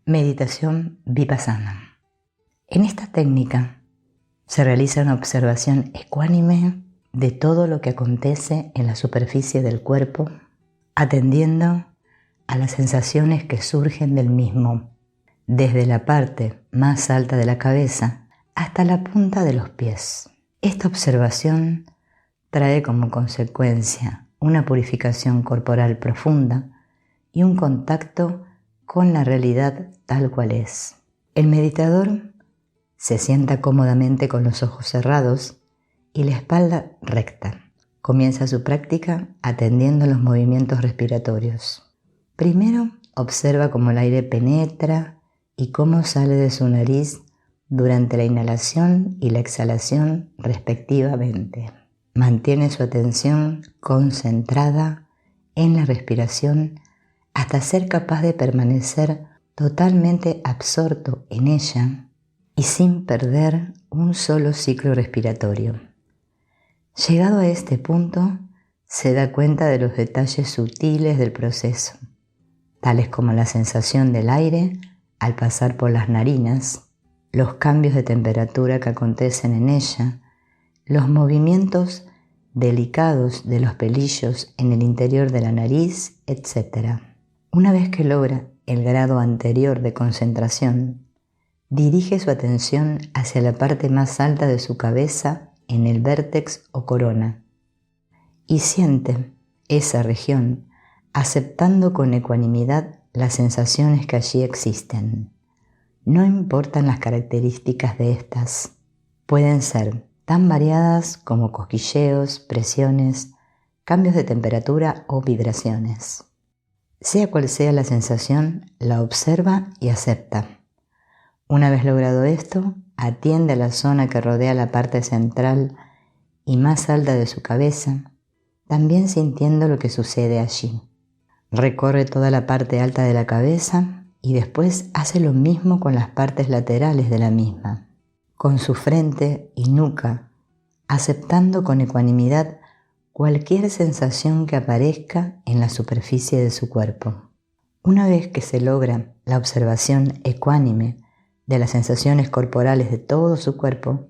Meditación Vipassana. En esta técnica se realiza una observación ecuánime de todo lo que acontece en la superficie del cuerpo, atendiendo a las sensaciones que surgen del mismo, desde la parte más alta de la cabeza hasta la punta de los pies. Esta observación trae como consecuencia una purificación corporal profunda y un contacto con la realidad tal cual es. El meditador se sienta cómodamente con los ojos cerrados y la espalda recta. Comienza su práctica atendiendo los movimientos respiratorios. Primero observa cómo el aire penetra y cómo sale de su nariz durante la inhalación y la exhalación respectivamente. Mantiene su atención concentrada en la respiración hasta ser capaz de permanecer totalmente absorto en ella y sin perder un solo ciclo respiratorio. Llegado a este punto, se da cuenta de los detalles sutiles del proceso, tales como la sensación del aire al pasar por las narinas, los cambios de temperatura que acontecen en ella, los movimientos delicados de los pelillos en el interior de la nariz, etc. Una vez que logra el grado anterior de concentración, dirige su atención hacia la parte más alta de su cabeza en el vértex o corona y siente esa región aceptando con ecuanimidad las sensaciones que allí existen. No importan las características de estas, pueden ser tan variadas como cosquilleos, presiones, cambios de temperatura o vibraciones. Sea cual sea la sensación, la observa y acepta. Una vez logrado esto, atiende a la zona que rodea la parte central y más alta de su cabeza, también sintiendo lo que sucede allí. Recorre toda la parte alta de la cabeza y después hace lo mismo con las partes laterales de la misma, con su frente y nuca, aceptando con ecuanimidad cualquier sensación que aparezca en la superficie de su cuerpo. Una vez que se logra la observación ecuánime de las sensaciones corporales de todo su cuerpo,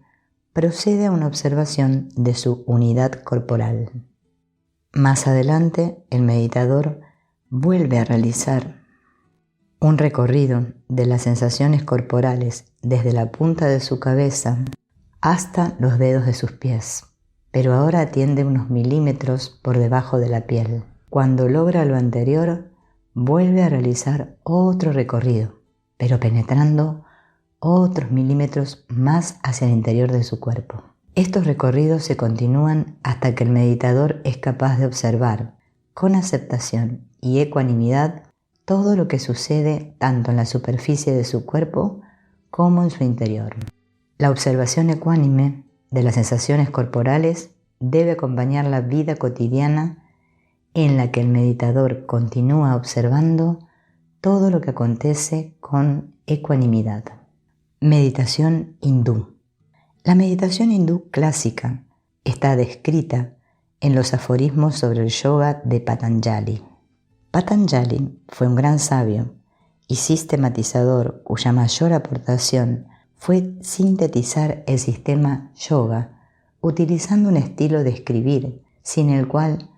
procede a una observación de su unidad corporal. Más adelante, el meditador vuelve a realizar un recorrido de las sensaciones corporales desde la punta de su cabeza hasta los dedos de sus pies, pero ahora atiende unos milímetros por debajo de la piel. Cuando logra lo anterior, vuelve a realizar otro recorrido, pero penetrando otros milímetros más hacia el interior de su cuerpo. Estos recorridos se continúan hasta que el meditador es capaz de observar con aceptación y ecuanimidad todo lo que sucede tanto en la superficie de su cuerpo como en su interior. La observación ecuánime de las sensaciones corporales debe acompañar la vida cotidiana en la que el meditador continúa observando todo lo que acontece con ecuanimidad. Meditación hindú. La meditación hindú clásica está descrita en los aforismos sobre el yoga de Patanjali. Patanjali fue un gran sabio y sistematizador cuya mayor aportación fue sintetizar el sistema yoga utilizando un estilo de escribir sin el cual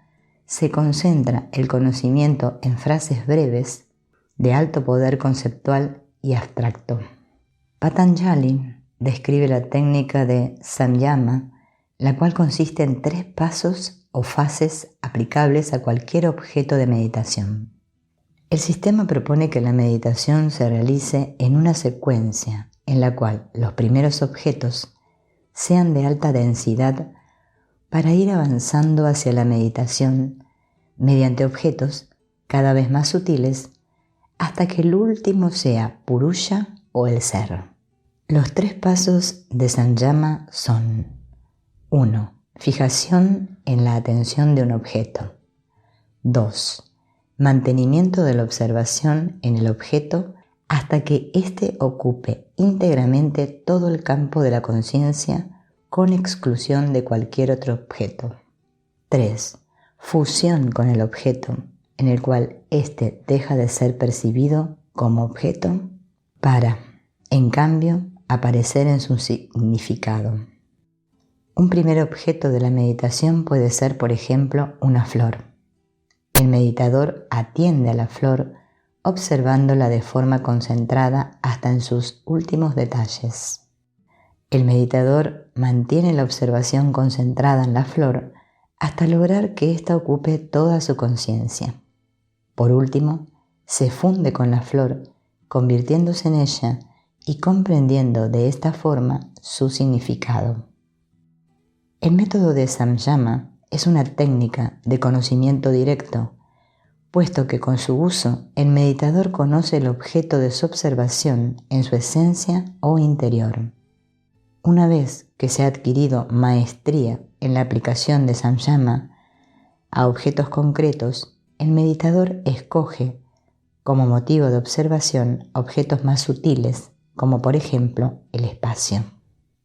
se concentra el conocimiento en frases breves de alto poder conceptual y abstracto. Patanjali describe la técnica de samyama, la cual consiste en 3 pasos o fases aplicables a cualquier objeto de meditación. El sistema propone que la meditación se realice en una secuencia en la cual los primeros objetos sean de alta densidad para ir avanzando hacia la meditación mediante objetos cada vez más sutiles hasta que el último sea Purusha o el ser. Los 3 pasos de samyama son: 1. Fijación en la atención de un objeto. 2. Mantenimiento de la observación en el objeto hasta que éste ocupe íntegramente todo el campo de la conciencia con exclusión de cualquier otro objeto. 3. Fusión con el objeto, en el cual éste deja de ser percibido como objeto para, en cambio, aparecer en su significado. Un primer objeto de la meditación puede ser, por ejemplo, una flor. El meditador atiende a la flor observándola de forma concentrada hasta en sus últimos detalles. El meditador mantiene la observación concentrada en la flor hasta lograr que ésta ocupe toda su conciencia. Por último, se funde con la flor, convirtiéndose en ella y comprendiendo de esta forma su significado. El método de samyama es una técnica de conocimiento directo, puesto que con su uso el meditador conoce el objeto de su observación en su esencia o interior. Una vez que se ha adquirido maestría en la aplicación de samyama a objetos concretos, el meditador escoge como motivo de observación objetos más sutiles, como por ejemplo el espacio.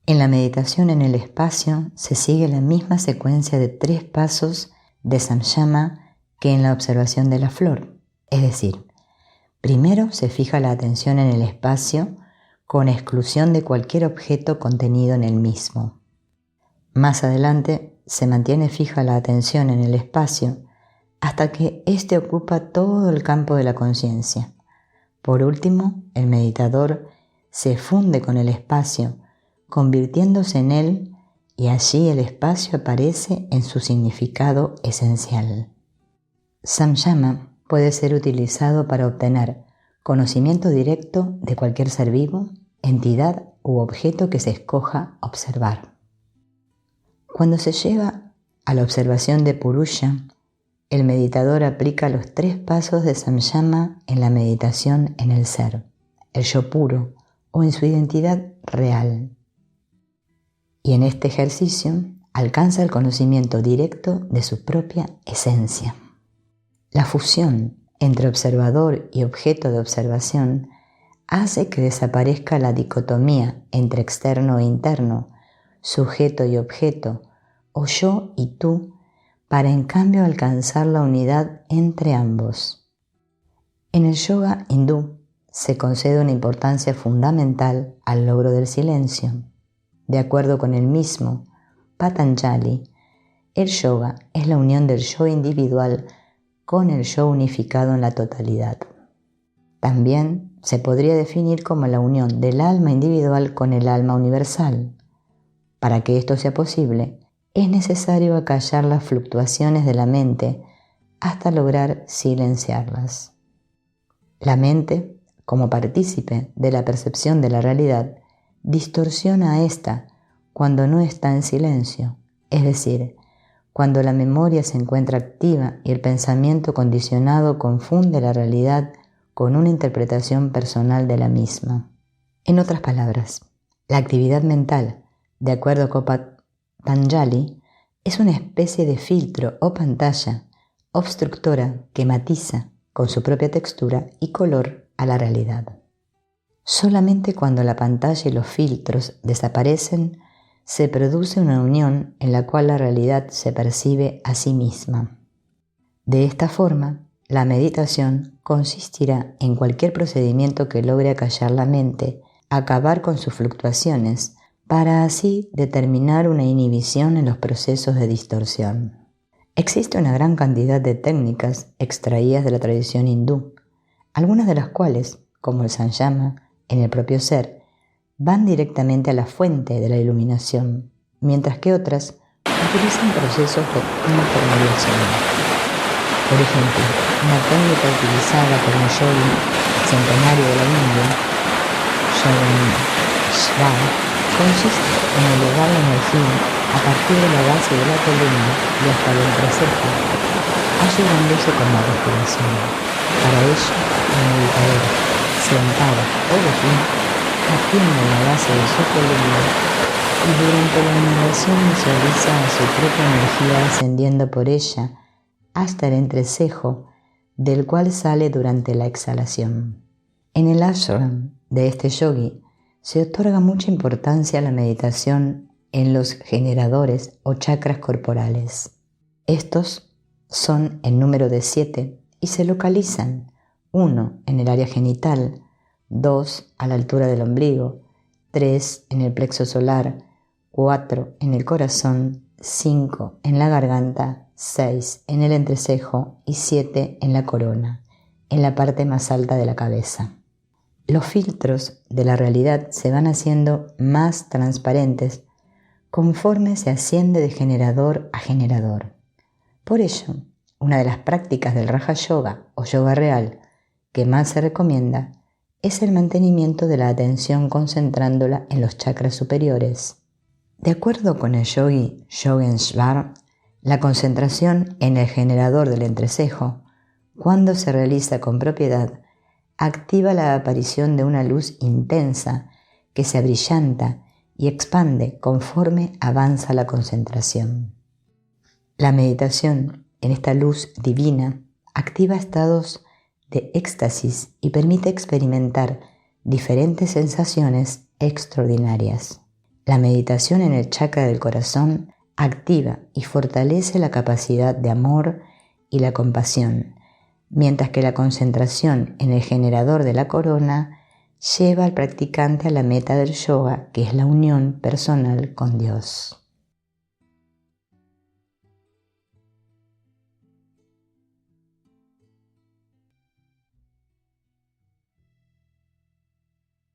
En la meditación en el espacio se sigue la misma secuencia de 3 pasos de samyama que en la observación de la flor. Es decir, primero se fija la atención en el espacio con exclusión de cualquier objeto contenido en el mismo. Más adelante se mantiene fija la atención en el espacio hasta que éste ocupa todo el campo de la conciencia. Por último, el meditador se funde con el espacio, convirtiéndose en él, y allí el espacio aparece en su significado esencial. Samyama puede ser utilizado para obtener conocimiento directo de cualquier ser vivo, entidad u objeto que se escoja observar. Cuando se llega a la observación de Purusha, el meditador aplica los 3 pasos de samyama en la meditación en el ser, el yo puro o en su identidad real. Y en este ejercicio alcanza el conocimiento directo de su propia esencia. La fusión entre observador y objeto de observación hace que desaparezca la dicotomía entre externo e interno, sujeto y objeto, o yo y tú, para en cambio alcanzar la unidad entre ambos. En el yoga hindú se concede una importancia fundamental al logro del silencio. De acuerdo con el mismo Patanjali, el yoga es la unión del yo individual con el yo unificado en la totalidad. También se podría definir como la unión del alma individual con el alma universal. Para que esto sea posible, es necesario acallar las fluctuaciones de la mente hasta lograr silenciarlas. La mente, como partícipe de la percepción de la realidad, distorsiona a esta cuando no está en silencio, es decir, cuando la memoria se encuentra activa y el pensamiento condicionado confunde la realidad con una interpretación personal de la misma. En otras palabras, la actividad mental, de acuerdo con Patanjali, es una especie de filtro o pantalla obstructora que matiza con su propia textura y color a la realidad. Solamente cuando la pantalla y los filtros desaparecen, se produce una unión en la cual la realidad se percibe a sí misma. De esta forma, la meditación consistirá en cualquier procedimiento que logre acallar la mente, acabar con sus fluctuaciones, para así determinar una inhibición en los procesos de distorsión. Existe una gran cantidad de técnicas extraídas de la tradición hindú, algunas de las cuales, como el samyama en el propio ser, van directamente a la fuente de la iluminación, mientras que otras utilizan procesos de intermediación. Por ejemplo, una técnica utilizada por un yogi centenario de la India, Yoganeshvara, consiste en elevar la energía a partir de la base de la columna y hasta el entrecejo, ayudándose con la respiración. Para ello, el meditador, sentado o de pie, atiende la base de su columna y durante la inhalación visualiza a su propia energía ascendiendo por ella hasta el entrecejo, del cual sale durante la exhalación. En el ashram de este yogi se otorga mucha importancia a la meditación en los generadores o chakras corporales. Estos son en número de 7 y se localizan, uno en el área genital, 2 a la altura del ombligo, 3 en el plexo solar, 4 en el corazón, 5 en la garganta, 6 en el entrecejo y 7 en la corona, en la parte más alta de la cabeza. Los filtros de la realidad se van haciendo más transparentes conforme se asciende de generador a generador. Por ello, una de las prácticas del Raja Yoga o yoga real que más se recomienda es el mantenimiento de la atención concentrándola en los chakras superiores. De acuerdo con el yogi Yogeshwar, la concentración en el generador del entrecejo, cuando se realiza con propiedad, activa la aparición de una luz intensa que se abrillanta y expande conforme avanza la concentración. La meditación en esta luz divina activa estados de éxtasis y permite experimentar diferentes sensaciones extraordinarias. La meditación en el chakra del corazón activa y fortalece la capacidad de amor y la compasión, mientras que la concentración en el generador de la corona lleva al practicante a la meta del yoga, que es la unión personal con Dios.